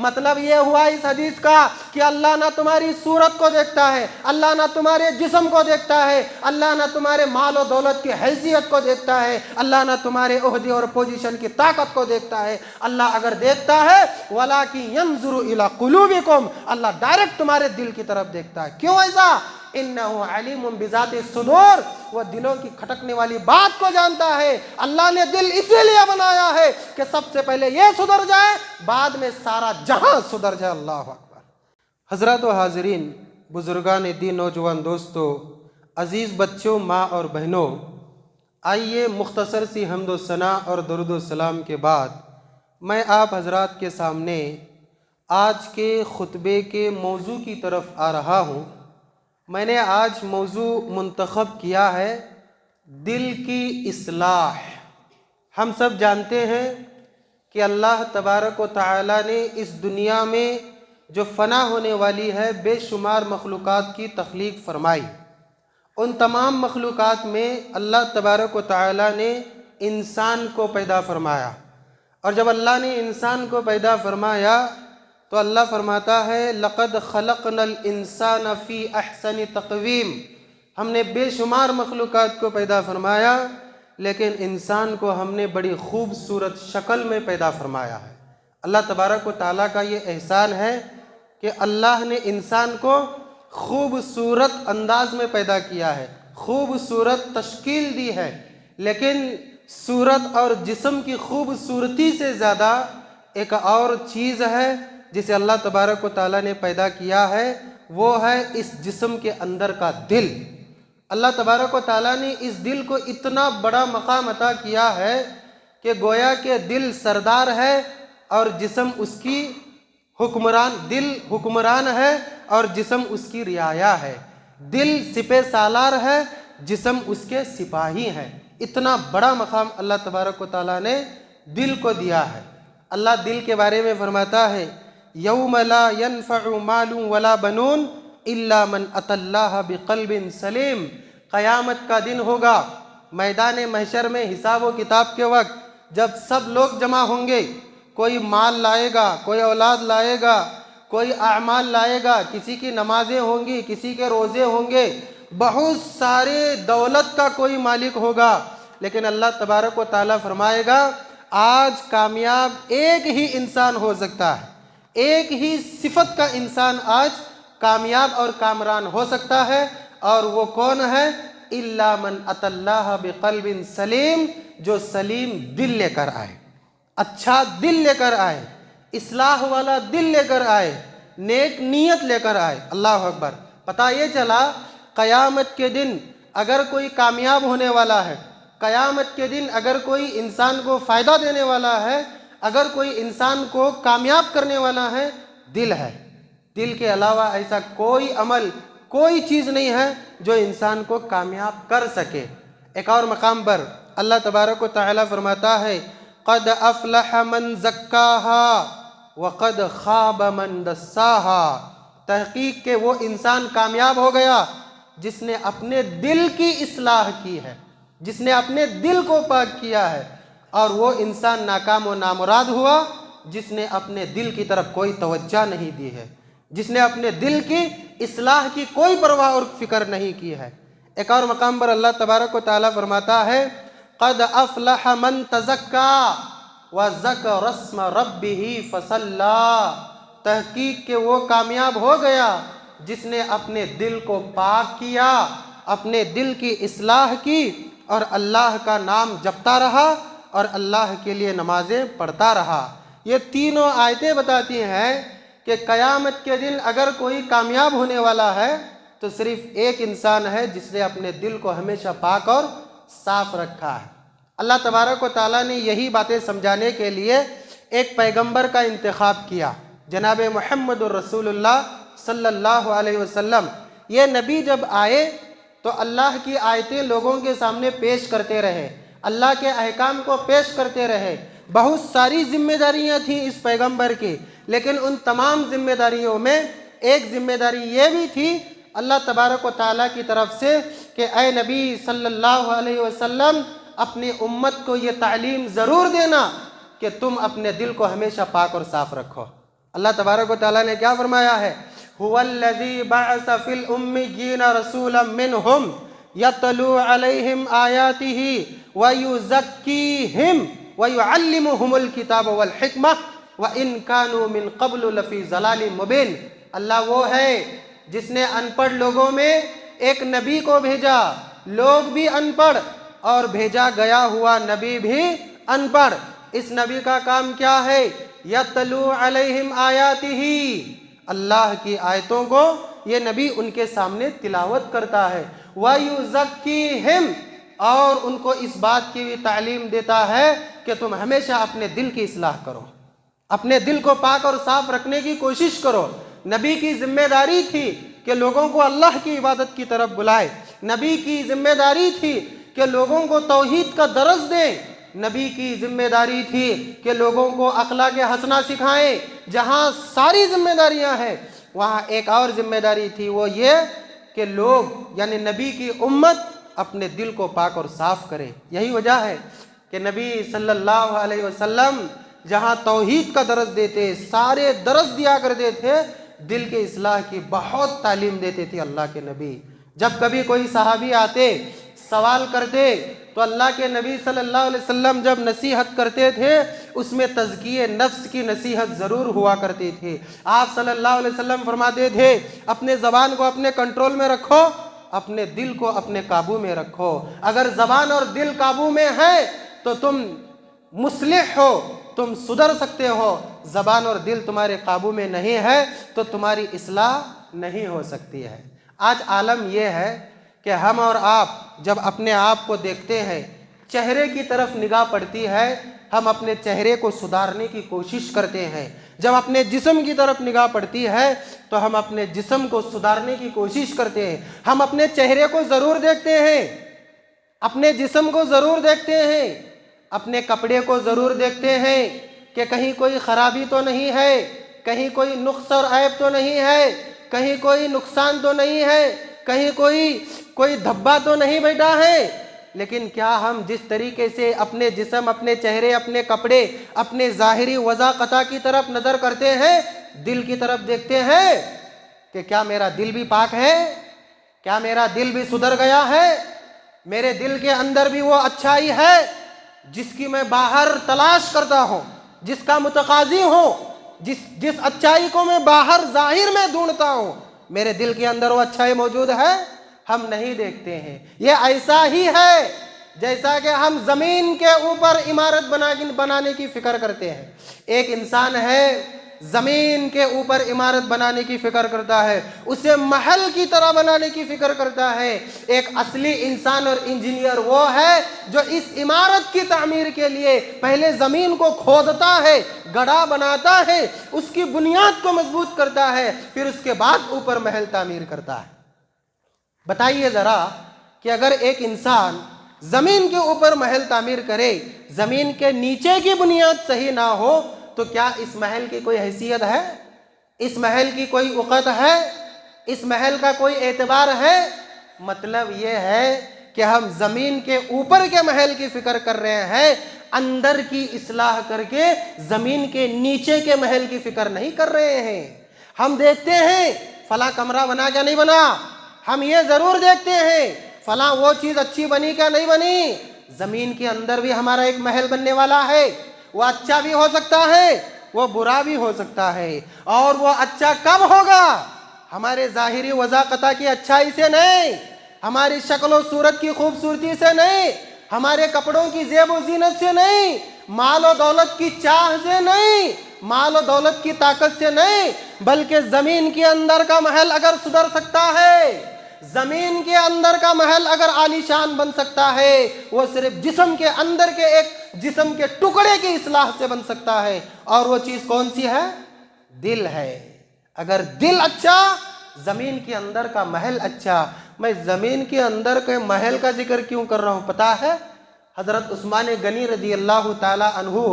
मतलब ये हुआ इस हदीस का कि अल्लाह ना तुम्हारी सूरत को देखता है, अल्लाह ना तुम्हारे जिस्म को देखता है, अल्लाह ना तुम्हारे माल और दौलत की हैसियत को देखता है, अल्लाह ना तुम्हारे ओहदे और पोजीशन की ताकत को देखता है। अल्लाह अगर देखता है वलाकिन यंजुरु इला कुलूबिकुम, अल्लाह डायरेक्ट तुम्हारे दिल की तरफ देखता है। क्यों ऐसा? इन्नहु अलीमुम बिज़ाति सुदूर, वह दिलों की खटकने वाली बात को जानता है। अल्लाह ने दिल इसीलिए बनाया है कि सबसे पहले ये सुधर जाए, बाद में सारा जहां सुधर जाए। अल्लाह अकबर। हजरत व हाज़रीन, बुजुर्गान दीन, नौजवान दोस्तों, अजीज़ बच्चों, माँ और बहनों, आइए मुख्तसर सी हम्दो सना और दरूद व सलाम के बाद मैं आप हजरात के सामने आज के खुतबे के मौजू की तरफ आ रहा हूँ। मैंने आज मौजू मुंतखब किया है दिल की इस्लाह। हम सब जानते हैं कि अल्लाह तबारक व तआला ने इस दुनिया में जो फ़ना होने वाली है बेशुमार मखलूक़ात की तख्लीक फ़रमाई। उन तमाम मखलूक़ात में अल्लाह तबारक व तआला ने इंसान को पैदा फरमाया, और जब अल्लाह ने इंसान को पैदा फरमाया तो अल्लाह फरमाता है लक़द खलक़नल इंसान फ़ी अहसनि तक़वीम, हमने बेशुमार मखलूक़ात को पैदा फरमाया लेकिन इंसान को हमने बड़ी खूबसूरत शक्ल में पैदा फरमाया है। अल्लाह तबारक व तआला का ये एहसान है कि अल्लाह ने इंसान को खूबसूरत अंदाज में पैदा किया है, खूबसूरत तश्कील दी है। लेकिन सूरत और जिस्म की खूबसूरती से ज़्यादा एक और चीज़ है जिसे अल्लाह तबारक व तआला ने पैदा किया है, वो है इस जिस्म के अंदर का दिल। अल्लाह तबारक व तआला ने इस दिल को इतना बड़ा मकाम अता किया है कि गोया के दिल सरदार है और जिस्म उसकी हुक्मरान, दिल हुक्मरान है और जिस्म उसकी रियाया है। दिल सिपह सालार है, जिस्म उसके सिपाही हैं। इतना बड़ा मकाम अल्लाह तबारक व तआला ने दिल को दिया है। अल्लाह दिल के बारे में फरमाता है यौम ला यनफ़उ मालुन वला बनून इल्ला मन अतल्लाह बिक़ल्बिन सलीम। क़यामत का दिन होगा, मैदान महशर में हिसाब व किताब के वक्त जब सब लोग जमा होंगे, कोई माल लाएगा, कोई औलाद लाएगा, कोई आमाल लाएगा, किसी की नमाजें होंगी, किसी के रोज़े होंगे, बहुत सारे दौलत का कोई मालिक होगा। लेकिन अल्लाह तबारक व तआला फरमाएगा आज कामयाब एक ही इंसान हो सकता है, एक ही सिफत का इंसान आज कामयाब और कामरान हो सकता है, और वो कौन है? इल्ला मन अतल्लाह बिक़ल्बिन सलीम, जो सलीम दिल लेकर आए, अच्छा दिल लेकर आए, इस्लाह वाला दिल लेकर आए, नेक नीयत लेकर आए। अल्लाह अकबर। पता ये चला क़यामत के दिन अगर कोई कामयाब होने वाला है, क़यामत के दिन अगर कोई इंसान को फ़ायदा देने वाला है, अगर कोई इंसान को कामयाब करने वाला है, दिल है। दिल के अलावा ऐसा कोई अमल, कोई चीज़ नहीं है जो इंसान को कामयाब कर सके। एक और मकाम पर अल्लाह तबारक व तआला फरमाता है क़द अफ़लह मन ज़क्काहा व क़द ख़ाब मन दस्साहा। तहक़ीक़ के वो इंसान कामयाब हो गया जिसने अपने दिल की इस्लाह की है, जिसने अपने दिल को पाक किया है, और वो इंसान नाकाम व नामुराद हुआ जिसने अपने दिल की तरफ कोई तवज्जो नहीं दी है, जिसने अपने दिल की इस्लाह की कोई परवाह और फिक्र नहीं की है। एक और मकाम पर अल्लाह तबारक व तआला फरमाता है क़द अफ़लह मन तज़क्का व ज़कर रस्म रब्बिही फ़सल्ला। तहक़ीक़ के वो कामयाब हो गया जिसने अपने दिल को पाक किया, अपने दिल की इस्लाह की और अल्लाह का नाम जपता रहा और अल्लाह के लिए नमाज़ें पढ़ता रहा। ये तीनों आयतें बताती हैं कि क़यामत के दिन अगर कोई कामयाब होने वाला है तो सिर्फ़ एक इंसान है जिसने अपने दिल को हमेशा पाक और साफ़ रखा है। अल्लाह तबारक व तआला ने यही बातें समझाने के लिए एक पैगंबर का इंतखाब किया, जनाब मुहम्मदुर रसूलुल्लाह सल्लल्लाहु अलैहि वसल्लम। ये नबी जब आए तो अल्लाह की आयतें लोगों के सामने पेश करते रहे, अल्लाह के अहकाम को पेश करते रहे। बहुत सारी जिम्मेदारियां थी इस पैगंबर की, लेकिन उन तमाम जिम्मेदारियों में एक जिम्मेदारी ये भी थी अल्लाह तबारक व तआला की तरफ से कि ए नबी सल्लल्लाहु अलैहि वसल्लम, अपनी उम्मत को ये तालीम ज़रूर देना कि तुम अपने दिल को हमेशा पाक और साफ़ रखो। अल्लाह तबारक व तआला ने क्या फरमाया है, हुवल्लज़ी बअस फिल उम्मिय्यीन रसूलन मिनहुम यतलू अलैहिम आयातिही व युज़क्कीहिम व युअल्लिमुहुमुल किताब वल हिकमह व इन कानू मिन क़ब्लु लफ़ी ज़लालिम मुबीन। अल्लाह वो है जिसने अनपढ़ लोगों में एक नबी को भेजा, लोग भी अनपढ़ और भेजा गया हुआ नबी भी अनपढ़। इस नबी का काम क्या है, यतलू अलैहिम आयातिही, अल्लाह की आयतों को ये नबी उनके सामने तिलावत करता है। व युज़क्कीहिम, और उनको इस बात की भी तालीम देता है कि तुम हमेशा अपने दिल की इस्लाह करो, अपने दिल को पाक और साफ रखने की कोशिश करो। नबी की जिम्मेदारी थी कि लोगों को अल्लाह की इबादत की तरफ बुलाए। नबी की जिम्मेदारी थी कि लोगों को तौहीद का दर्स दें। नबी की जिम्मेदारी थी कि लोगों को अखलाक हसना सिखाएं। जहाँ सारी जिम्मेदारियां हैं वहाँ एक और जिम्मेदारी थी, वो ये कि लोग यानी नबी की उम्मत अपने दिल को पाक और साफ करें। यही वजह है कि नबी सल्लल्लाहु अलैहि वसल्लम जहाँ तौहीद का दर्स देते, सारे दर्स दिया करते थे, दिल के इस्लाह की बहुत तालीम देते थे अल्लाह के नबी। जब कभी कोई सहाबी आते सवाल करते तो अल्लाह के नबी सल्लल्लाहु अलैहि वसल्लम जब नसीहत करते थे उसमें तज़किये नफ्स की नसीहत ज़रूर हुआ करती थी। आप सल्लल्लाहु अलैहि वसल्लम फरमाते थे, अपने ज़बान को अपने कंट्रोल में रखो, अपने दिल को अपने काबू में रखो। अगर ज़बान और दिल काबू में है तो तुम मुस्लिह हो, तुम सुधर सकते हो। ज़बान और दिल तुम्हारे काबू में नहीं है तो तुम्हारी इस्लाह नहीं हो सकती है। आज आलम यह है कि हम और आप जब अपने आप को देखते हैं, चेहरे की तरफ निगाह पड़ती है, हम अपने चेहरे को सुधारने की कोशिश करते हैं। जब अपने जिस्म की तरफ निगाह पड़ती है तो हम अपने जिस्म को सुधारने की कोशिश करते हैं। हम अपने चेहरे को ज़रूर देखते हैं, अपने जिस्म को ज़रूर देखते हैं, अपने कपड़े को ज़रूर देखते हैं कि कहीं कोई ख़राबी तो नहीं है, कहीं कोई नुक्स और ऐब तो नहीं है, कहीं कोई नुकसान तो नहीं है, कहीं कोई धब्बा तो नहीं बैठा है। लेकिन क्या हम जिस तरीके से अपने जिस्म, अपने चेहरे, अपने कपड़े, अपने ज़ाहिरी वज़ाक़ता की तरफ नज़र करते हैं, दिल की तरफ देखते हैं कि क्या मेरा दिल भी पाक है, क्या मेरा दिल भी सुधर गया है, मेरे दिल के अंदर भी वो अच्छाई है जिसकी मैं बाहर तलाश करता हूँ, जिसका मुतकाज़ी हूँ, जिस अच्छाई को मैं बाहर ज़ाहिर में ढूंढता हूँ, मेरे दिल के अंदर वो अच्छाई मौजूद है? हम नहीं देखते हैं। ये ऐसा ही है जैसा कि हम ज़मीन के ऊपर इमारत बनाने की फ़िक्र करते हैं। एक इंसान है ज़मीन के ऊपर इमारत बनाने की फ़िक्र करता है, उसे महल की तरह बनाने की फ़िक्र करता है। एक असली इंसान और इंजीनियर वो है जो इस इमारत की तामीर के लिए पहले ज़मीन को खोदता है, गड्ढा बनाता है, उसकी बुनियाद को मजबूत करता है, फिर उसके बाद ऊपर महल तामीर करता है। बताइए ज़रा कि अगर एक इंसान ज़मीन के ऊपर महल तामीर करे, ज़मीन के नीचे की बुनियाद सही ना हो तो क्या इस महल की कोई हैसियत है? इस महल की कोई औक़त है? इस महल का कोई एतबार है? मतलब ये है कि हम ज़मीन के ऊपर के महल की फ़िक्र कर रहे हैं, अंदर की इस्लाह करके ज़मीन के नीचे के महल की फ़िक्र नहीं कर रहे हैं। हम देखते हैं फला कमरा बना क्या नहीं बना, हम ये ज़रूर देखते हैं फला वो चीज़ अच्छी बनी क्या नहीं बनी। ज़मीन के अंदर भी हमारा एक महल बनने वाला है, वो अच्छा भी हो सकता है, वो बुरा भी हो सकता है। और वो अच्छा कब होगा? हमारे ज़ाहिरी वज़ाक़ता की अच्छाई से नहीं, हमारी शक्ल सूरत की खूबसूरती से नहीं, हमारे कपड़ों की ज़ेब व ज़ीनत से नहीं, माल और दौलत की चाह से नहीं, माल और दौलत की ताकत से नहीं, बल्कि ज़मीन के अंदर का महल अगर सुधर सकता है, ज़मीन के अंदर का महल अगर आलीशान बन सकता है, वो सिर्फ जिस्म के अंदर के एक जिस्म के टुकड़े की इस्लाह से बन सकता है। और वो चीज़ कौन सी है? दिल है। अगर दिल अच्छा, ज़मीन के अंदर का महल अच्छा। मैं ज़मीन के अंदर के महल का जिक्र क्यों कर रहा हूँ पता है? हज़रत उस्मान गनी रज़ी अल्लाह ताला अन्हु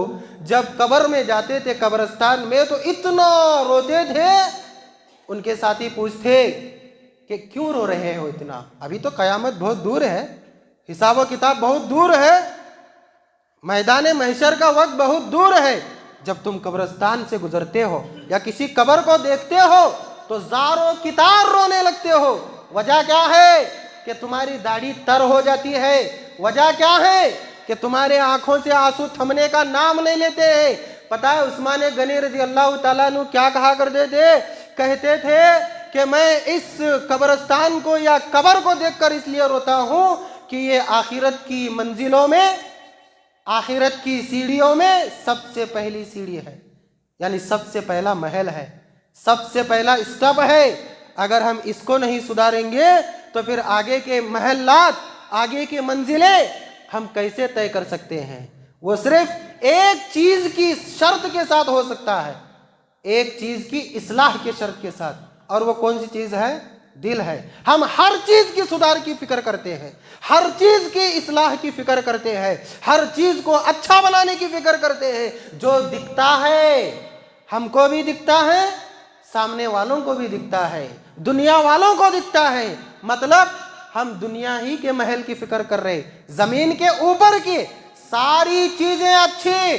जब कब्र में जाते थे, कब्रिस्तान में, तो इतना रोते थे, उनके साथी पूछते कि क्यों रो रहे हो इतना? अभी तो क़यामत बहुत दूर है, हिसाब व किताब बहुत दूर है, मैदान महशर का वक्त बहुत दूर है, जब तुम कब्रिस्तान से गुजरते हो या किसी कब्र को देखते हो तो जारो कितार रोने लगते हो। वजह क्या है कि तुम्हारी दाढ़ी तर हो जाती है। वजह क्या है कि तुम्हारे आंखों से आंसू थमने का नाम नहीं लेते हैं। पता है उस्मान गनी रजी अल्लाह ताला अन्हु क्या कहा करते थे? कहते थे कि मैं इस कब्रिस्तान को या कब्र को देखकर इसलिए रोता हूं कि ये आखिरत की मंजिलों में, आखिरत की सीढ़ियों में सबसे पहली सीढ़ी है, यानी सबसे पहला महल है, सबसे पहला स्टेप है। अगर हम इसको नहीं सुधारेंगे तो फिर आगे के महलात, आगे की मंजिलें हम कैसे तय कर सकते हैं? वो सिर्फ एक चीज की शर्त के साथ हो सकता है, एक चीज की इस्लाह के शर्त के साथ, और वो कौन सी चीज है? दिल है। हम हर चीज की सुधार की फिक्र करते हैं, हर चीज की इस्लाह की फिक्र करते हैं, हर चीज को अच्छा बनाने की फिक्र करते हैं। जो दिखता है हमको भी दिखता है, सामने वालों को भी दिखता है, दुनिया वालों को दिखता है। मतलब हम दुनिया ही के महल की फिक्र कर रहे, जमीन के ऊपर की सारी चीजें अच्छी,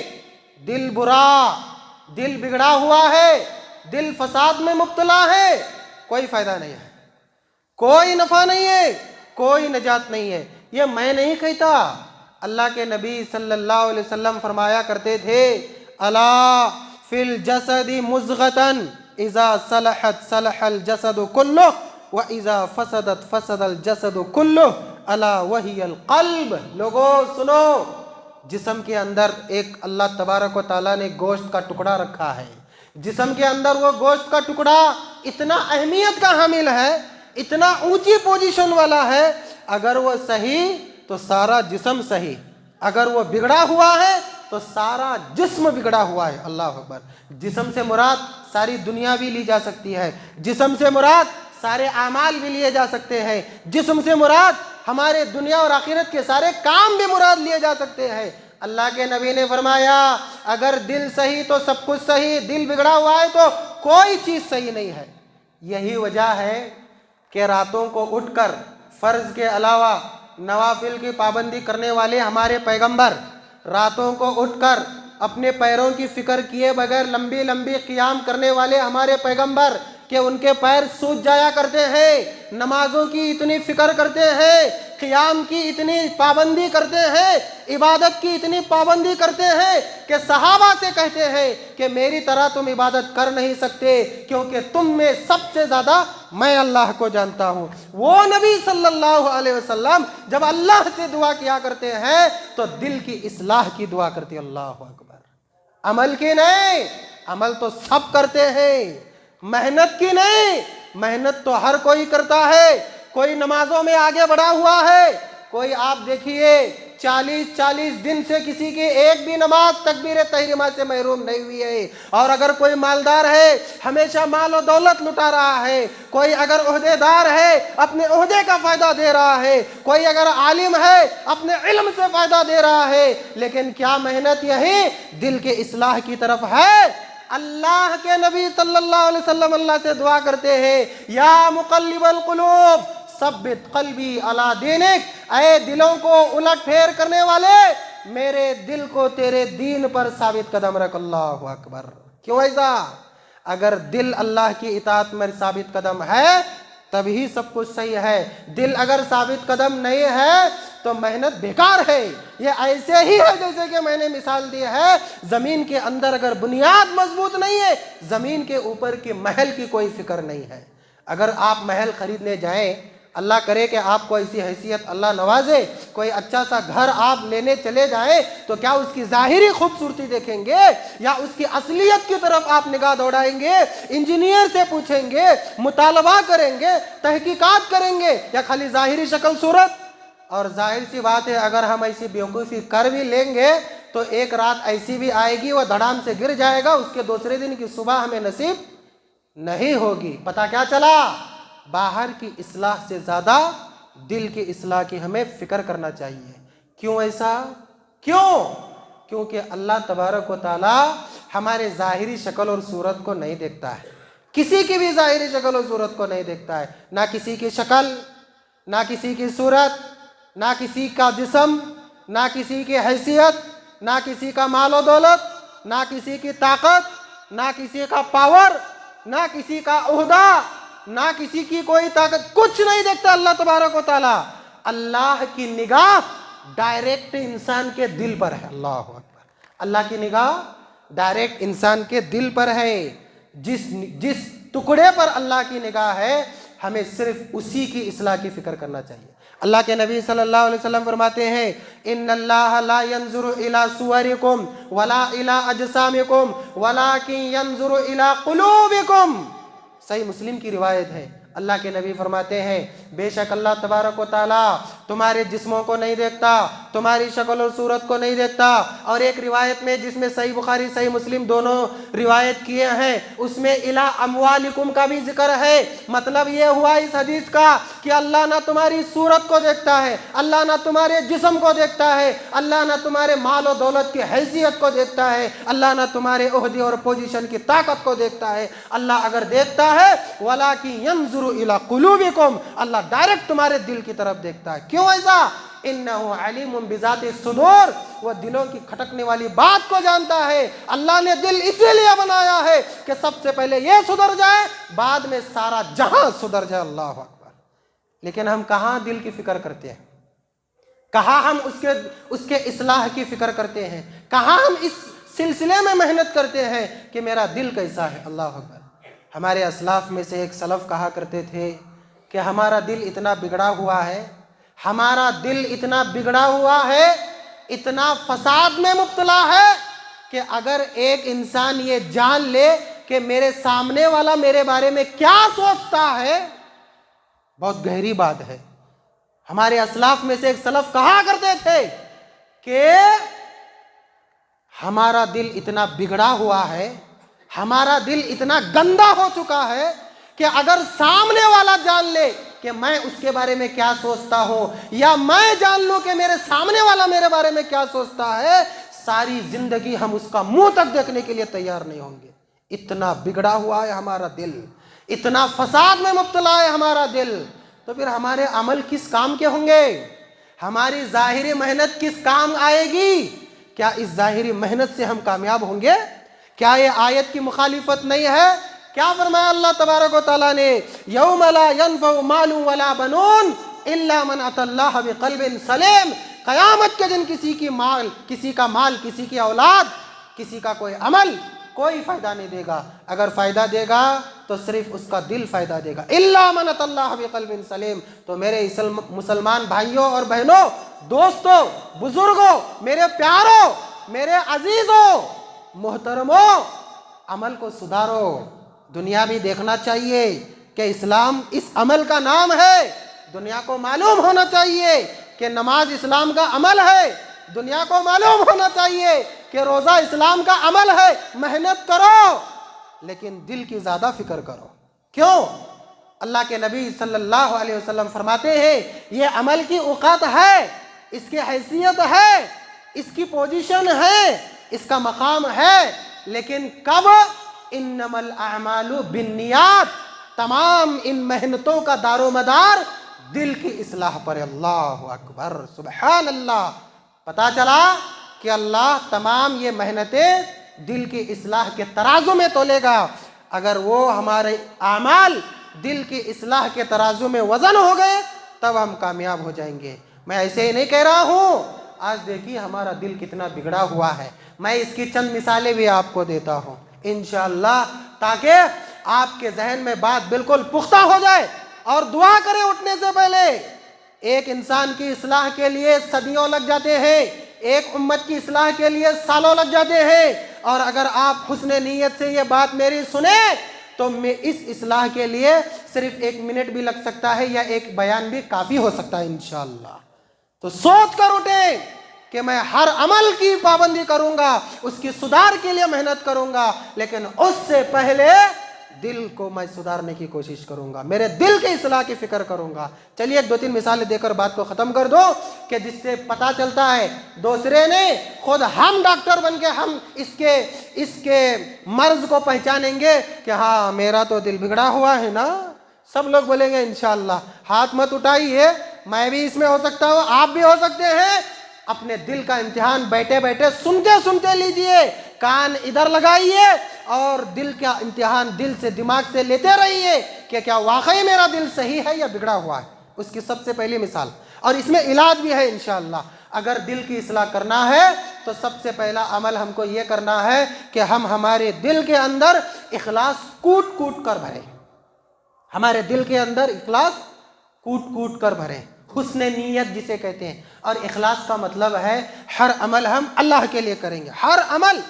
दिल बुरा, दिल बिगड़ा हुआ है, दिल फसाद में मुब्तला है, कोई फायदा नहीं है, कोई नफा नहीं है, कोई नजात नहीं है। ये मैं नहीं कहता, अल्लाह के नबी सल्लल्लाहु अलैहि वसल्लम फरमाया करते थे, अला फिल जसदी मुज़गतन इज़ा सलहत सलहल जसदु कुल्लु व इज़ा फसदत फसदल जसदु कुल्लु अला वहियल क़ल्ब। लोगों सुनो, जिस्म के अंदर एक अल्लाह तबारक व तआला ने गोश्त का टुकड़ा रखा है। जिस्म के अंदर वो गोश्त का टुकड़ा इतना अहमियत का हामिल है, इतना ऊंची पोजीशन वाला है। अगर वो सही तो सारा जिस्म सही, अगर वो बिगड़ा हुआ है तो सारा जिस्म बिगड़ा हुआ है। अल्लाह अकबर। जिस्म से मुराद सारी दुनिया भी ली जा सकती है, जिस्म से मुराद सारे आमाल भी लिए जा सकते हैं, जिस्म से मुराद हमारे दुनिया और आखिरत के सारे काम भी मुराद लिए जा सकते हैं। अल्लाह के नबी ने फरमाया, अगर दिल सही तो सब कुछ सही, दिल बिगड़ा हुआ है तो कोई चीज़ सही नहीं है। यही वजह है कि रातों को उठकर फ़र्ज के अलावा नवाफिल की पाबंदी करने वाले हमारे पैगंबर, रातों को उठकर अपने पैरों की फिक्र किए बगैर लंबी लंबी क़ियाम करने वाले हमारे पैगंबर कि उनके पैर सूज जाया करते हैं, नमाजों की इतनी फिक्र करते हैं, क़ियाम की इतनी पाबंदी करते हैं, इबादत की इतनी पाबंदी करते हैं कि सहाबा से कहते हैं कि मेरी तरह तुम इबादत कर नहीं सकते, क्योंकि तुम में सबसे ज़्यादा मैं अल्लाह को जानता हूँ। वो नबी सल्लल्लाहु अलैहि वसल्लम जब अल्लाह से दुआ किया करते हैं तो दिल की इस्लाह की दुआ करते। अल्लाह अकबर। अमल की नहीं, अमल तो सब करते हैं, मेहनत की नहीं, मेहनत तो हर कोई करता है। कोई नमाजों में आगे बढ़ा हुआ है, कोई आप देखिए 40-40 दिन से किसी की एक भी नमाज तकबीर तहरीमा से महरूम नहीं हुई है। और अगर कोई मालदार है हमेशा माल और दौलत लुटा रहा है, कोई अगर ओहदेदार है अपने ओहदे का फायदा दे रहा है, कोई अगर आलिम है अपने इल्म से फायदा दे रहा है, लेकिन क्या मेहनत यही दिल के इस्लाह की तरफ है? अल्लाह के नबी सल्लल्लाहु अलैहि वसल्लम अल्लाह से दुआ करते हैं, या मुक़ल्लिबल क़ुलूब सब्बित क़ल्बी अला दीनिक, ऐ दिलों को उलट फेर करने वाले, मेरे दिल को तेरे दीन पर साबित कदम रख। अल्लाहु अकबर। क्यों ऐसा? अगर दिल अल्लाह की इताअत में साबित कदम है तभी सब कुछ सही है। दिल अगर साबित कदम नहीं है तो मेहनत बेकार है। ये ऐसे ही है जैसे कि मैंने मिसाल दी है, जमीन के अंदर अगर बुनियाद मजबूत नहीं है, जमीन के ऊपर के महल की कोई फिक्र नहीं है। अगर आप महल खरीदने जाएं, अल्लाह करे कि आपको ऐसी हैसियत अल्लाह नवाजे, कोई अच्छा सा घर आप लेने चले जाएं, तो क्या उसकी जाहिरी खूबसूरती देखेंगे या उसकी असलियत की तरफ आप निगाह दौड़ाएंगे? इंजीनियर से पूछेंगे, मुतालबा करेंगे, तहकीकात करेंगे, या खाली जाहिरी शक्ल सूरत? और जाहिर सी बात है, अगर हम ऐसी बेवकूफ़ी कर भी लेंगे तो एक रात ऐसी भी आएगी वह धड़ाम से गिर जाएगा, उसके दूसरे दिन की सुबह हमें नसीब नहीं होगी। पता क्या चला? बाहर की इस्लाह से ज़्यादा दिल की इस्लाह की हमें फ़िक्र करना चाहिए। क्यों ऐसा? क्यों? क्योंकि अल्लाह तबारक व तआला हमारे ज़ाहिरी शक्ल और सूरत को नहीं देखता है, किसी की भी ज़ाहिरी शक्ल और सूरत को नहीं देखता है। ना किसी की शक्ल, ना किसी की सूरत, ना किसी का जिस्म, ना किसी की हैसियत, ना किसी का माल और दौलत, ना किसी की ताकत, ना किसी का पावर, ना किसी का ओहदा, ना किसी की कोई ताकत, कुछ नहीं देखता अल्लाह तबारक व तआला। अल्लाह की निगाह डायरेक्ट इंसान के दिल पर है। अल्लाह अकबर। अल्लाह की निगाह डायरेक्ट इंसान के दिल पर है। जिस टुकड़े पर अल्लाह की निगाह है, हमें सिर्फ उसी की इस्लाह की फिक्र करना चाहिए। अल्लाह के नबी सल्लल्लाहु अलैहि वसल्लम फरमाते हैं, इन्नल्लाह ला यंजुरु इला सुवरिकुम वला इला अजसामिकुम वलाकिन यंजुरु इला कुलूबिकुम। सही मुस्लिम की रिवायत है। अल्लाह के नबी फरमाते हैं, बेशक अल्लाह तबारक व तआला तुम्हारे जिस्मों को नहीं देखता, तुम्हारी शक्ल और सूरत को नहीं देखता। और एक रिवायत में जिसमें सही बुखारी सही मुस्लिम दोनों रिवायत किए हैं, उसमें इला अमवालिकुम का भी जिक्र है। मतलब ये हुआ इस हदीस का कि अल्लाह ना तुम्हारी सूरत को देखता है, अल्लाह ना तुम्हारे जिस्म को देखता है, अल्लाह ना तुम्हारे माल और दौलत की हैसियत को देखता है, अल्लाह ना तुम्हारे ओहदे और पोजीशन की ताकत को देखता है। अल्लाह अगर देखता है, वलाकिन यंजुरु इला कुलूबिकुम, अल्लाह डायरेक्ट तुम्हारे दिल की तरफ देखता है। क्यों ऐसा? इन्नहु अलीमुम बिज़ाति सुदूर, वह दिलों की खटकने वाली बात को जानता है। अल्लाह ने दिल इसीलिए बनाया है कि सबसे पहले ये सुधर जाए, बाद में सारा जहां सुधर जाए। अल्लाह अकबर। लेकिन हम कहां दिल की फिक्र करते हैं, कहां हम उसके इस्लाह की फिक्र करते हैं, कहां हम इस सिलसिले में मेहनत करते हैं कि मेरा दिल कैसा है। अल्लाह अकबर। हमारे असलाफ में से एक सलफ कहा करते थे कि हमारा दिल इतना बिगड़ा हुआ है, हमारा दिल इतना बिगड़ा हुआ है, इतना फसाद में मुब्तला है कि अगर एक इंसान ये जान ले कि मेरे सामने वाला मेरे बारे में क्या सोचता है, बहुत गहरी बात है। हमारे असलाफ में से एक सलफ कहा करते थे कि हमारा दिल इतना बिगड़ा हुआ है, हमारा दिल इतना गंदा हो चुका है कि अगर सामने वाला जान ले कि मैं उसके बारे में क्या सोचता हूं, या मैं जान लूं कि मेरे सामने वाला मेरे बारे में क्या सोचता है, सारी जिंदगी हम उसका मुंह तक देखने के लिए तैयार नहीं होंगे। इतना बिगड़ा हुआ है हमारा दिल, इतना फसाद में मुब्तला है हमारा दिल। तो फिर हमारे अमल किस काम के होंगे? हमारी जाहिरी मेहनत किस काम आएगी? क्या इस जाहिरी मेहनत से हम कामयाब होंगे? क्या ये आयत की मुखालिफत नहीं है? क्या फरमाया अल्लाह तबारक व तआला ने, यौम ला यनफउ मालुन वला बनून इल्ला मन अतल्लाह बिक़ल्बिन सलीम। क़यामत के दिन किसी का माल, किसी की औलाद, किसी का कोई अमल कोई फायदा नहीं देगा। अगर फायदा देगा तो सिर्फ उसका दिल फायदा देगा। इल्ला मन अतल्लाह बिक़ल्बिन सलीम। तो मेरे मुसलमान भाइयों और बहनों, दोस्तों, बुजुर्गों, मेरे प्यारों, मेरे अजीजों, मोहतरमो, अमल को सुधारो। दुनिया भी देखना चाहिए कि इस्लाम इस अमल का नाम है। दुनिया को मालूम होना चाहिए कि नमाज इस्लाम का अमल है। दुनिया को मालूम होना चाहिए कि रोज़ा इस्लाम का अमल है। मेहनत करो, लेकिन दिल की ज़्यादा फिक्र करो। क्यों? अल्लाह के नबी सल्लल्लाहु अलैहि वसल्लम फरमाते हैं, ये अमल की औकात है, इसकी हैसियत है, इसकी पोजीशन है, इसका मकाम है, लेकिन कब? इन्नमल अमालु बिन्नियात। तमाम इन मेहनतों का दारोमदार दिल की इस्लाह पर। अल्लाह अकबर, सुबहान अल्लाह। पता चला कि अल्लाह तमाम ये मेहनतें दिल की इस्लाह के तराजू में तोलेगा। अगर वो हमारे आमाल दिल की इस्लाह के तराजू में वजन हो गए, तब हम कामयाब हो जाएंगे। मैं ऐसे ही नहीं कह रहा हूँ। आज देखिए हमारा दिल कितना बिगड़ा हुआ है। मैं इसकी चंद मिसालें भी आपको देता हूँ इंशाअल्लाह, ताकि आपके जहन में बात बिल्कुल पुख्ता हो जाए। और दुआ करें उठने से पहले। एक इंसान की इस्लाह के लिए सदियों लग जाते हैं, एक उम्मत की इस्लाह के लिए सालों लग जाते हैं। और अगर आप हुस्न नीयत से ये बात मेरी सुने, तो मैं इस इस्लाह के लिए सिर्फ 1 मिनट भी लग सकता है, या एक बयान भी काफ़ी हो सकता है इंशाअल्लाह। तो सोच कर उठे कि मैं हर अमल की पाबंदी करूंगा, उसकी सुधार के लिए मेहनत करूंगा, लेकिन उससे पहले दिल को मैं सुधारने की कोशिश करूंगा, मेरे दिल की इस्लाह की फिक्र करूंगा। चलिए 2-3 मिसालें देकर बात को ख़त्म कर दो कि जिससे पता चलता है दूसरे ने, खुद हम डॉक्टर बन के हम इसके मर्ज को पहचानेंगे कि हाँ मेरा तो दिल बिगड़ा हुआ है ना। सब लोग बोलेंगे इंशाअल्लाह। हाथ मत उठाइए, मैं भी इसमें हो सकता हूँ, आप भी हो सकते हैं। अपने दिल का इम्तिहान बैठे बैठे सुनते सुनते लीजिए कान इधर लगाइए और दिल का इम्तिहान दिल से दिमाग से लेते रहिए कि क्या वाकई मेरा दिल सही है या बिगड़ा हुआ है। उसकी सबसे पहली मिसाल, और इसमें इलाज भी है इंशाअल्लाह। अगर दिल की इस्लाह करना है तो सबसे पहला अमल हमको ये करना है कि हम हमारे दिल के अंदर इखलास कूट कूट कर भरें। हमारे दिल के अंदर इखलास कूट कूट कर भरें, हुस्न नीयत जिसे कहते हैं। और इखलास का मतलब है हर अमल हम अल्लाह के लिए करेंगे, हर अमल।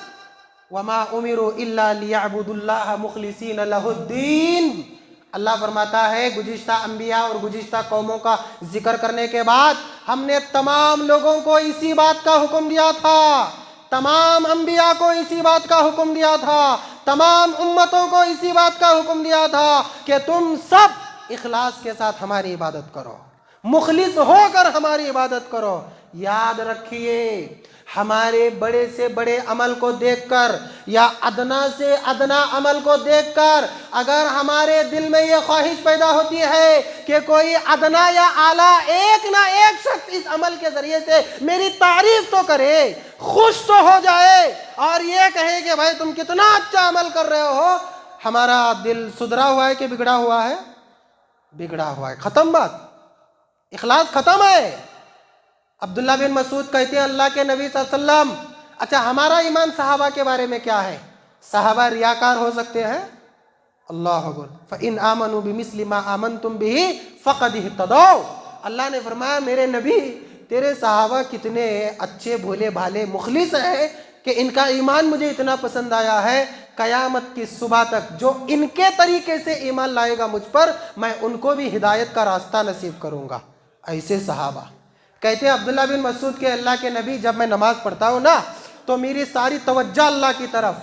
वमा उमिरु इल्ला लियअबुदुल्लाह मुखलिसीन लहुद्दीन। अल्लाह फरमाता है गुज़िश्ता अंबिया और गुज़िश्ता कौमों का जिक्र करने के बाद हमने तमाम लोगों को इसी बात का हुक्म दिया था, तमाम अंबिया को इसी बात का हुक्म दिया था, तमाम उम्मतों को इसी बात का हुक्म दिया था कि तुम सब इखलास के साथ हमारी इबादत करो, मुखलिस होकर हमारी इबादत करो। याद रखिए, हमारे बड़े से बड़े अमल को देखकर या अदना से अदना अमल को देखकर अगर हमारे दिल में ये ख्वाहिश पैदा होती है कि कोई अदना या आला एक ना एक शख्स इस अमल के जरिए से मेरी तारीफ तो करे, खुश तो हो जाए और ये कहे कि भाई तुम कितना अच्छा अमल कर रहे हो, हमारा दिल सुधरा हुआ है कि बिगड़ा हुआ है? बिगड़ा हुआ है। खत्म बात, इखलास खत्म है। अब्दुल्ला बिन मसूद कहते हैं अल्लाह के नबी सल्लल्लाहु अलैहि वसल्लम, अच्छा हमारा ईमान सहाबा के बारे में क्या है? सहाबा रियाकार हो सकते हैं? अल्लाह अकबर। फ़इन आमनू बिमिस्लि मा आमनतुम बिही फ़क़द इह्तदौ। अल्लाह ने फरमाया मेरे नबी तेरे सहाबा कितने अच्छे भोले भाले मुखलिस हैं कि इनका ईमान मुझे इतना पसंद आया है, कयामत की सुबह तक जो इनके तरीके से ईमान लाएगा मुझ पर, मैं उनको भी हिदायत का रास्ता नसीब करूँगा। ऐसे सहाबा कहते हैं अब्दुल्ला बिन मसूद के अल्लाह के नबी जब मैं नमाज पढ़ता हूँ ना तो मेरी सारी तवज्जो अल्लाह की तरफ,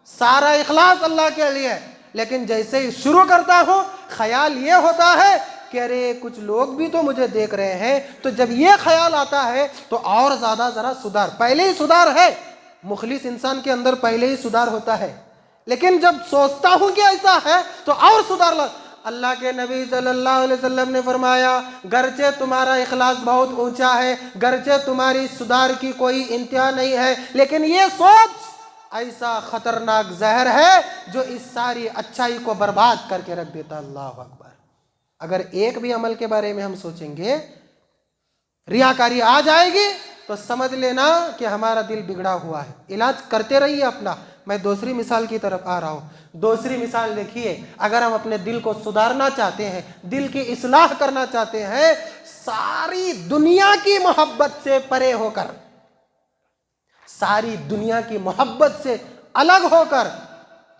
सारा इखलास अल्लाह के लिए, लेकिन जैसे ही शुरू करता हूँ ख्याल ये होता है कि अरे कुछ लोग भी तो मुझे देख रहे हैं। तो जब ये ख्याल आता है तो और ज़्यादा ज़रा सुधार, पहले ही सुधार है, मुखलिस इंसान के अंदर पहले ही सुधार होता है, लेकिन जब सोचता हूँ कि ऐसा है तो और सुधार ला। अल्लाह के नबी सल्लल्लाहु अलैहि वसल्लम ने फरमाया गरचे तुम्हारा इखलास बहुत ऊंचा है, गरचे तुम्हारी सुधार की कोई इंतहा नहीं है, लेकिन ये सोच ऐसा खतरनाक जहर है जो इस सारी अच्छाई को बर्बाद करके रख देता। अल्लाह अकबर। अगर एक भी अमल के बारे में हम सोचेंगे रियाकारी आ जाएगी तो समझ लेना कि हमारा दिल बिगड़ा हुआ है। इलाज करते रहिए अपना। मैं दूसरी मिसाल की तरफ आ रहा हूँ। दूसरी मिसाल देखिए, अगर हम अपने दिल को सुधारना चाहते हैं, दिल की इस्लाह करना चाहते हैं, सारी दुनिया की मोहब्बत से परे होकर, सारी दुनिया की मोहब्बत से अलग होकर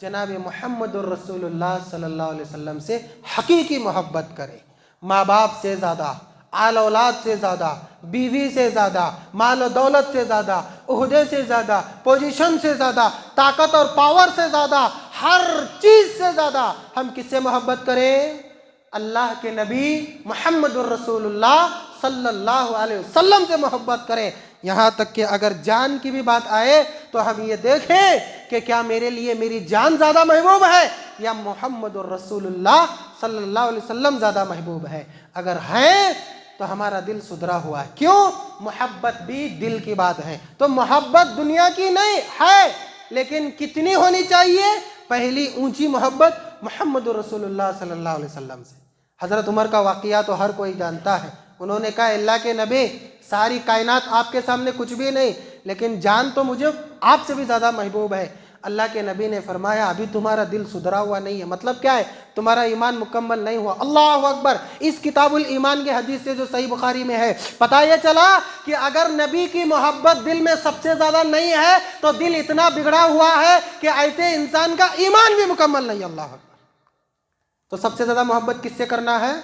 जनाब मुहम्मदुर रसूलुल्लाह सल्लल्लाहु अलैहि वसल्लम से हकीकी मोहब्बत करें। माँ बाप से ज़्यादा, आल औलाद से ज़्यादा, बीवी से ज़्यादा, माल और दौलत से ज़्यादा, उहदे से ज़्यादा, पोजीशन से ज़्यादा, ताकत और पावर से ज़्यादा, हर चीज़ से ज़्यादा हम किससे मोहब्बत करें? अल्लाह के नबी मुहम्मदुर रसूलुल्लाह सल्लल्लाहु अलैहि वसल्लम से मोहब्बत करें। यहाँ तक कि अगर जान की भी बात आए तो हम ये देखें कि क्या मेरे लिए मेरी जान ज़्यादा महबूब है या मुहम्मदुर रसूलुल्लाह सल्लल्लाहु अलैहि वसल्लम ज़्यादा महबूब है। अगर है तो हमारा दिल सुधरा हुआ है। क्यों? मोहब्बत भी दिल की बात है। तो मोहब्बत दुनिया की नहीं है, लेकिन कितनी होनी चाहिए? पहली ऊंची मोहब्बत मुहम्मदुर रसूलुल्लाह सल्लल्लाहु अलैहि वसल्लम से। हज़रत उमर का वाक़या तो हर कोई जानता है। उन्होंने कहा अल्लाह के नबी सारी कायनात आपके सामने कुछ भी नहीं, लेकिन जान तो मुझे आपसे भी ज़्यादा महबूब है। अल्लाह के नबी ने फरमाया अभी तुम्हारा दिल सुधरा हुआ नहीं है। मतलब क्या है? तुम्हारा ईमान मुकम्मल नहीं हुआ। अल्लाह अकबर। इस किताबुल ईमान के हदीस से जो सही बुखारी में है, पता ये चला कि अगर नबी की मोहब्बत दिल में सबसे ज़्यादा नहीं है तो दिल इतना बिगड़ा हुआ है कि ऐसे इंसान का ईमान भी मुकम्मल नहीं। अल्लाह अकबर। तो सबसे ज़्यादा मोहब्बत किससे करना है?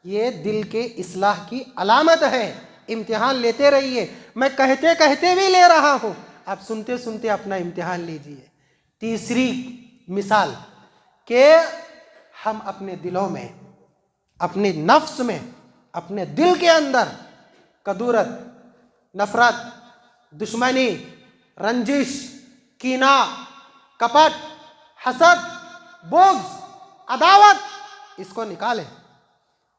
ये दिल के इस्लाह की अलामत है। इम्तिहान लेते रहिए। मैं कहते कहते भी ले रहा हूँ, आप सुनते सुनते अपना इम्तिहान लीजिए। तीसरी मिसाल कि हम अपने दिलों में, अपने नफ्स में, अपने दिल के अंदर कदूरत, नफरत, दुश्मनी, रंजिश, कीना, कपट, हसद, बोझ, अदावत, इसको निकालें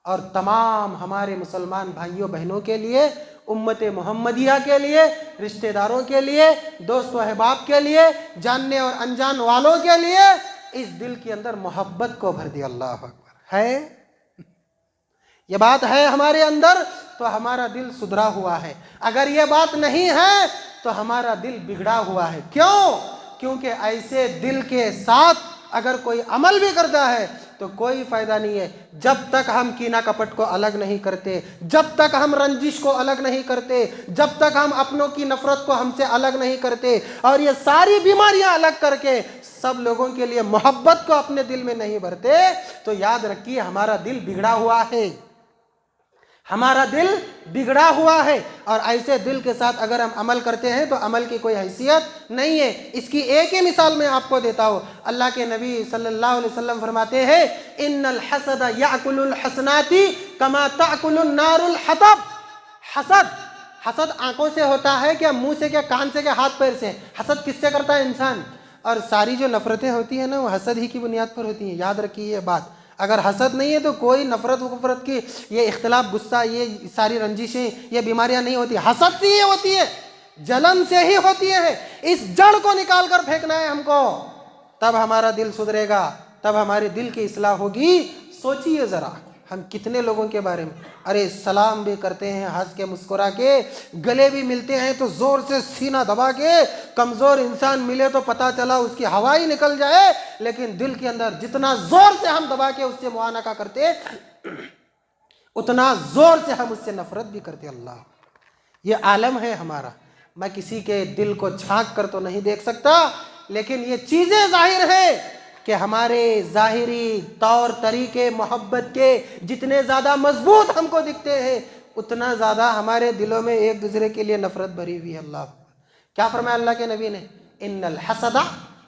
और तमाम हमारे मुसलमान भाइयों बहनों के लिए उम्मत मोहम्मदिया के लिए, रिश्तेदारों के लिए, दोस्त व अहबाब के लिए, जानने और अनजान वालों के लिए इस दिल के अंदर मोहब्बत को भर दिया। अल्लाह अकबर। है ये बात है हमारे अंदर तो हमारा दिल सुधरा हुआ है। अगर ये बात नहीं है तो हमारा दिल बिगड़ा हुआ है। क्यों? क्योंकि ऐसे दिल के साथ अगर कोई अमल भी करता है तो कोई फायदा नहीं है। जब तक हम कीना कपट को अलग नहीं करते, जब तक हम रंजिश को अलग नहीं करते, जब तक हम अपनों की नफरत को हमसे अलग नहीं करते और ये सारी बीमारियां अलग करके सब लोगों के लिए मोहब्बत को अपने दिल में नहीं भरते, तो याद रखिए हमारा दिल बिगड़ा हुआ है। हमारा दिल बिगड़ा हुआ है। और ऐसे दिल के साथ अगर हम अमल करते हैं तो अमल की कोई हैसियत नहीं है। इसकी एक ही मिसाल मैं आपको देता हूँ। अल्लाह के नबी सल्लल्लाहु अलैहि वसल्लम फरमाते हैं, इन्नल हसद याकुलुल हसनाती कमा ताकुलुन नारुल हतब। हसद आंखों से होता है क्या, मुंह से क्या, कान से क्या, हाथ पैर से? हसद किससे करता है? इंसान। और सारी जो नफरतें होती है ना वो हसद ही की बुनियाद पर होती हैं। याद रखिए ये बात। अगर हसद नहीं है तो कोई नफरत की ये इख्तिलाफ, गुस्सा, ये सारी रंजिशें, ये बीमारियां नहीं होती। हसद से ही होती है, जलन से ही होती है। इस जड़ को निकाल कर फेंकना है हमको, तब हमारा दिल सुधरेगा, तब हमारे दिल की इस्लाह होगी। सोचिए जरा हम कितने लोगों के बारे में, अरे सलाम भी करते हैं हंस के मुस्कुरा के, गले भी मिलते हैं तो जोर से सीना दबा के, कमजोर इंसान मिले तो पता चला उसकी हवा ही निकल जाए, लेकिन दिल के अंदर जितना जोर से हम दबा के उससे मुआनका करते उतना जोर से हम उससे नफरत भी करते। अल्लाह, ये आलम है हमारा। मैं किसी के दिल को झांक कर तो नहीं देख सकता, लेकिन ये चीजें जाहिर है कि हमारे ज़ाहिरी तौर तरीके मोहब्बत के जितने ज़्यादा मजबूत हमको दिखते हैं उतना ज़्यादा हमारे दिलों में एक दूसरे के लिए नफरत भरी हुई है। अल्लाह, क्या फरमाया अल्लाह के नबी ने? इन्नल हसदा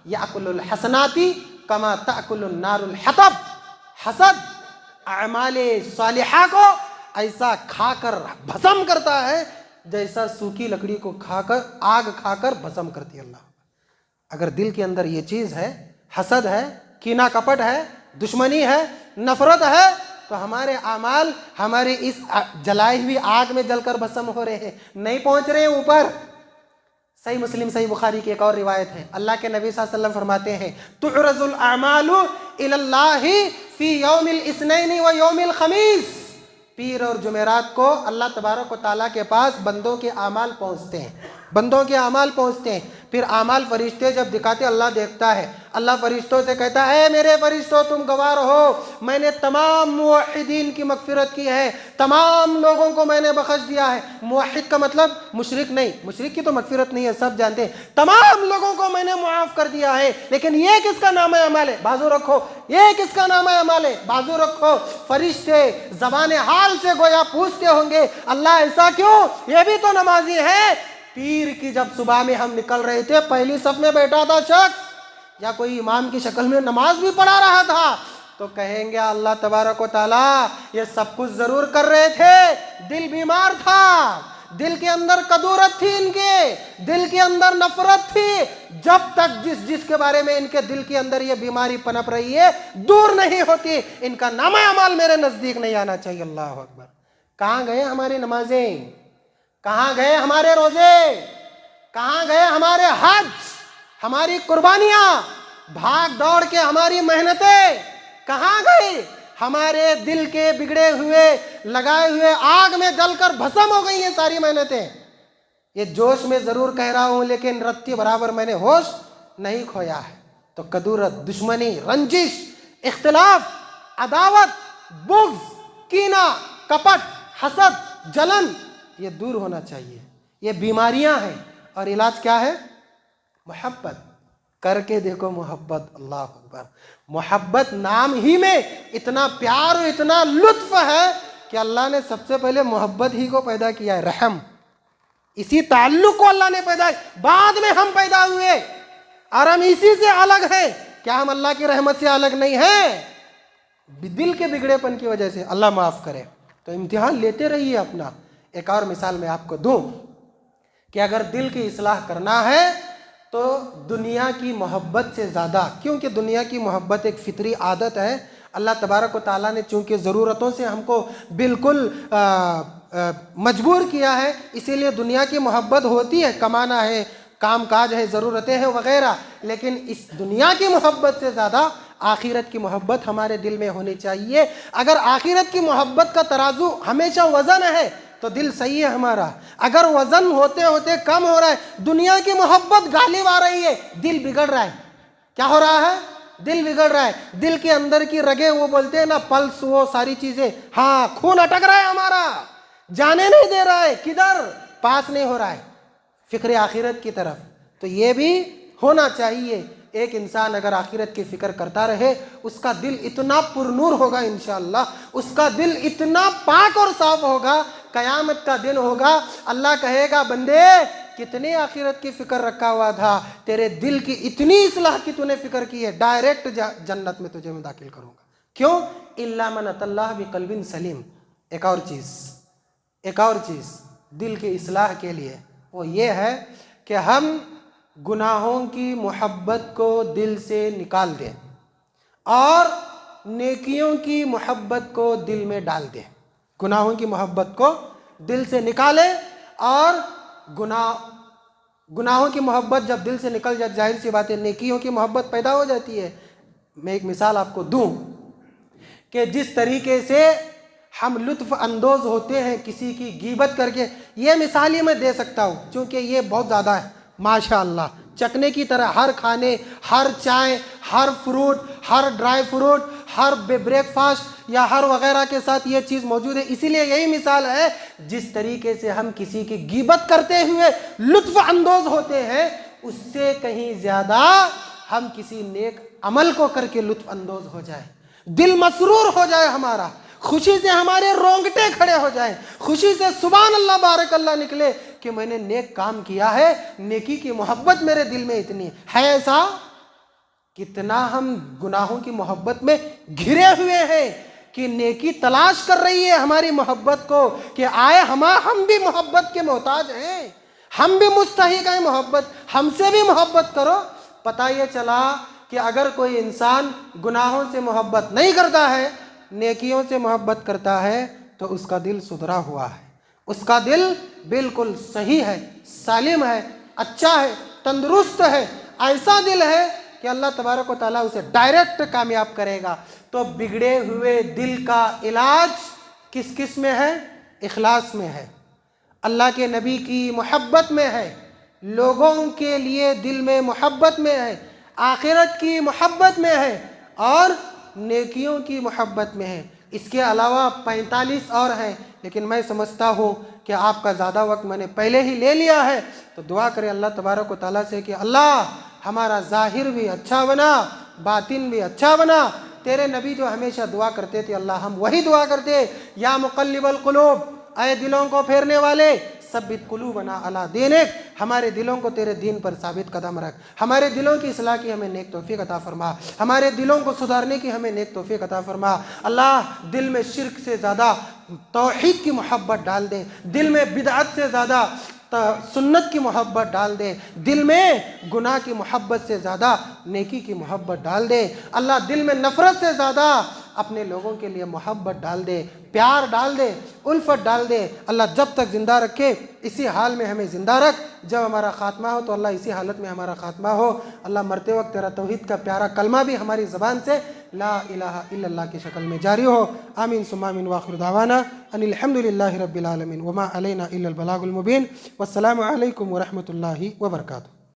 याकुलुल हसनाती कमा ताकुलुन नारुल हतब। हसद अमाले सालिहा को ऐसा खाकर भस्म करता है जैसा सूखी लकड़ी को खाकर, आग खाकर भस्म करती है। अल्लाह, अगर दिल के अंदर ये चीज़ है, हसद है, कीना कपट है, दुश्मनी है, नफरत है, तो हमारे आमाल हमारी इस जलाई हुई आग में जलकर भस्म हो रहे हैं, नहीं पहुंच रहे हैं ऊपर। सही मुस्लिम, सही बुखारी की एक और रिवायत है। अल्लाह के नबी सल्लल्लाहु अलैहि वसल्लम फरमाते हैं, तुअरजुल अमालु इलल्लाहि फी यौमिल इस्नैनि व यौमिल खमीस। पीर और जुमेरात को अल्लाह तबारक व तआला के पास बंदों के आमाल पहुँचते हैं, बंदों के आमाल पहुँचते हैं। फिर आमाल फरिश्ते जब दिखाते अल्लाह देखता है। अल्लाह फरिश्तों से कहता है, मेरे फरिश्तों तुम गवाह रहो, मैंने तमाम मुवहिदीन की मगफिरत की है, तमाम लोगों को मैंने बख्श दिया है। मुवहिद का मतलब मुशरिक नहीं, मुशरिक की तो मगफिरत नहीं है, सब जानते हैं। तमाम लोगों को मैंने मुआफ कर दिया है, लेकिन ये किसका नाम है अमाल है? बाजू रखो। ये किसका नाम है अमाल है? बाजू रखो। फरिश्ते ज़बाने हाल से गोया पूछते होंगे, अल्लाह ऐसा क्यों? ये भी तो नमाजी है। पीर की जब सुबह में हम निकल रहे थे, पहली सफ में बैठा था शख्स या कोई इमाम की शक्ल में नमाज भी पढ़ा रहा था, तो कहेंगे अल्लाह तबारक व तआला ये सब कुछ जरूर कर रहे थे, दिल बीमार था, दिल के अंदर कदूरत थी, इनके दिल के अंदर नफरत थी। जब तक जिसके बारे में इनके दिल के अंदर ये बीमारी पनप रही है दूर नहीं होती, इनका नामा अमाल मेरे नजदीक नहीं आना चाहिए। अल्लाह अकबर। कहाँ गए हमारी नमाजें? कहाँ गए हमारे रोजे? कहाँ गए हमारे हज, हमारी कुर्बानियां, भाग दौड़ के हमारी मेहनतें कहाँ गई? हमारे दिल के बिगड़े हुए, लगाए हुए आग में जलकर भस्म हो गई हैं सारी मेहनतें। ये जोश में जरूर कह रहा हूं, लेकिन रत्ती बराबर मैंने होश नहीं खोया है। तो कदूरत, दुश्मनी, रंजिश, इख्तिलाफ, अदावत, बुग़्ज़, कीना, कपट, हसद, जलन, ये दूर होना चाहिए। ये बीमारियां हैं और इलाज क्या है? मोहब्बत। करके देखो मोहब्बत। अल्लाह अकबर। मोहब्बत नाम ही में इतना प्यार और इतना लुत्फ है कि अल्लाह ने सबसे पहले मोहब्बत ही को पैदा किया है। रहम, इसी ताल्लुक को अल्लाह ने पैदा किया, बाद में हम पैदा हुए और हम इसी से अलग हैं। क्या हम अल्लाह की रहमत से अलग नहीं हैं? दिल के बिगड़ेपन की वजह से। अल्लाह माफ करे। तो इम्तिहान लेते रहिए अपना। एक और मिसाल मैं आपको दूं कि अगर दिल की इस्लाह करना है तो दुनिया की मोहब्बत से ज़्यादा, क्योंकि दुनिया की मोहब्बत एक फितरी आदत है अल्लाह तबारक व तआला ने चूँकि ज़रूरतों से हमको बिल्कुल मजबूर किया है, इसीलिए दुनिया की मोहब्बत होती है, कमाना है, काम काज है, ज़रूरतें हैं वगैरह, लेकिन इस दुनिया की मोहब्बत से ज़्यादा आखिरत की मोहब्बत हमारे दिल में होनी चाहिए। अगर आखिरत की मोहब्बत का तराजू हमेशा वज़न है तो दिल सही है हमारा, अगर वज़न होते होते कम हो रहा है, दुनिया की मोहब्बत गालिब आ रही है, दिल बिगड़ रहा है। क्या हो रहा है? दिल बिगड़ रहा है। दिल के अंदर की रगे, वो बोलते हैं ना पल्स, वो सारी चीज़ें, हाँ, खून अटक रहा है हमारा, जाने नहीं दे रहा है, किधर, पास नहीं हो रहा है फ़िक्र आखिरत की तरफ। तो ये भी होना चाहिए। एक इंसान अगर आखिरत की फ़िक्र करता रहे, उसका दिल इतना पुरनूर होगा इंशाअल्लाह, उसका दिल इतना पाक और साफ होगा, क़यामत का दिन होगा, अल्लाह कहेगा बंदे कितने आखिरत की फ़िक्र रखा हुआ था, तेरे दिल की इतनी इस्लाह की तूने फ़िक्र की है, डायरेक्ट जन्नत में तुझे मैं दाखिल करूँगा। क्यों? इल्ला मन अतल्लाह बिक़ल्बिन सलीम। एक और चीज़ दिल की इस्लाह के लिए, वो ये है कि हम गुनाहों की मोहब्बत को दिल से निकाल दें और नेकियों की मोहब्बत को दिल में डाल दें। गुनाहों की मोहब्बत को दिल से निकालें और गुनाहों की मोहब्बत जब दिल से निकल जाए, जाहिर सी बात है नेकियों की मोहब्बत पैदा हो जाती है। मैं एक मिसाल आपको दूं कि जिस तरीके से हम लुत्फ़ अंदोज़ होते हैं किसी की गीबत करके, ये मिसाल ही मैं दे सकता हूँ क्योंकि ये बहुत ज़्यादा है माशाअल्लाह, चखने की तरह, हर खाने, हर चाय, हर फ्रूट, हर ड्राई फ्रूट, हर ब्रेकफास्ट या हर वगैरह के साथ ये चीज़ मौजूद है। इसीलिए यही मिसाल है, जिस तरीके से हम किसी की गीबत करते हुए लुत्फ़ अंदोज़ होते हैं, उससे कहीं ज़्यादा हम किसी नेक अमल को करके लुत्फ़ अंदोज़ हो जाए, दिल मसरूर हो जाए हमारा, खुशी से हमारे रोंगटे खड़े हो जाएं, खुशी से सुभान अल्लाह बारक अल्लाह निकले कि मैंने नेक काम किया है, नेकी की मोहब्बत मेरे दिल में इतनी है। ऐसा कितना हम गुनाहों की मोहब्बत में घिरे हुए हैं कि नेकी तलाश कर रही है हमारी मोहब्बत को, कि आए हम भी मोहब्बत के मोहताज हैं, हम भी मुस्तहिक हैं मोहब्बत, हमसे भी मोहब्बत करो। पता ये चला कि अगर कोई इंसान गुनाहों से मोहब्बत नहीं करता है, नेकियों से मोहब्बत करता है, तो उसका दिल सुधरा हुआ है, उसका दिल बिल्कुल सही है, सालिम है, अच्छा है, तंदुरुस्त है। ऐसा दिल है कि अल्लाह तबारक व तआला उसे डायरेक्ट कामयाब करेगा। तो बिगड़े हुए दिल का इलाज किस किस में है? इखलास में है, अल्लाह के नबी की मोहब्बत में है, लोगों के लिए दिल में मोहब्बत में है, आखिरत की मोहब्बत में है और नेकियों की मोहब्बत में है। इसके अलावा 45 और हैं, लेकिन मैं समझता हूँ कि आपका ज़्यादा वक्त मैंने पहले ही ले लिया है। तो दुआ करें अल्लाह तबारक व तआला से कि अल्लाह हमारा ज़ाहिर भी अच्छा बना, बातिन भी अच्छा बना। तेरे नबी जो हमेशा दुआ करते थे, अल्लाह हम वही दुआ करते, या मुक़ल्लिबल क़ुलूब, ऐ दिलों को फेरने वाले, सब्बित क़ुलूबना अला दीनिक, हमारे दिलों को तेरे दीन पर साबित कदम रख, हमारे दिलों की इस्लाह की हमें नेक तौफीक अता फरमा, हमारे दिलों को सुधारने की हमें नेक तौफीक अता फरमा। अल्लाह दिल में शिर्क से ज़्यादा तौहीद की मोहब्बत डाल दे, दिल में बिदअत से ज़्यादा सुन्नत की मोहब्बत डाल दे, दिल में गुनाह की मोहब्बत से ज़्यादा नेकी की मोहब्बत डाल दे। अल्लाह दिल में नफ़रत से ज़्यादा अपने लोगों के लिए मोहब्बत डाल दे, प्यार डाल दे, उल्फत डाल दे। अल्लाह जब तक ज़िंदा रखे इसी हाल में हमें ज़िंदा रख, जब हमारा ख़ात्मा हो तो अल्लाह इसी हालत में हमारा ख़ात्मा हो। अल्लाह मरते वक्त तेरा तौहीद का प्यारा कलमा भी हमारी ज़बान से ला इलाहा इल्लल्लाह की शक्ल में जारी हो। आमीन सुम्मा आमीन व आखिर दावाना अनिल हम्दुलिल्लाहि रब्बिल आलमीन व मा अलैना इल्लल बलागुल मुबीन। वस्सलामु अलैकुम व रहमतुल्लाहि व बरकातुहू।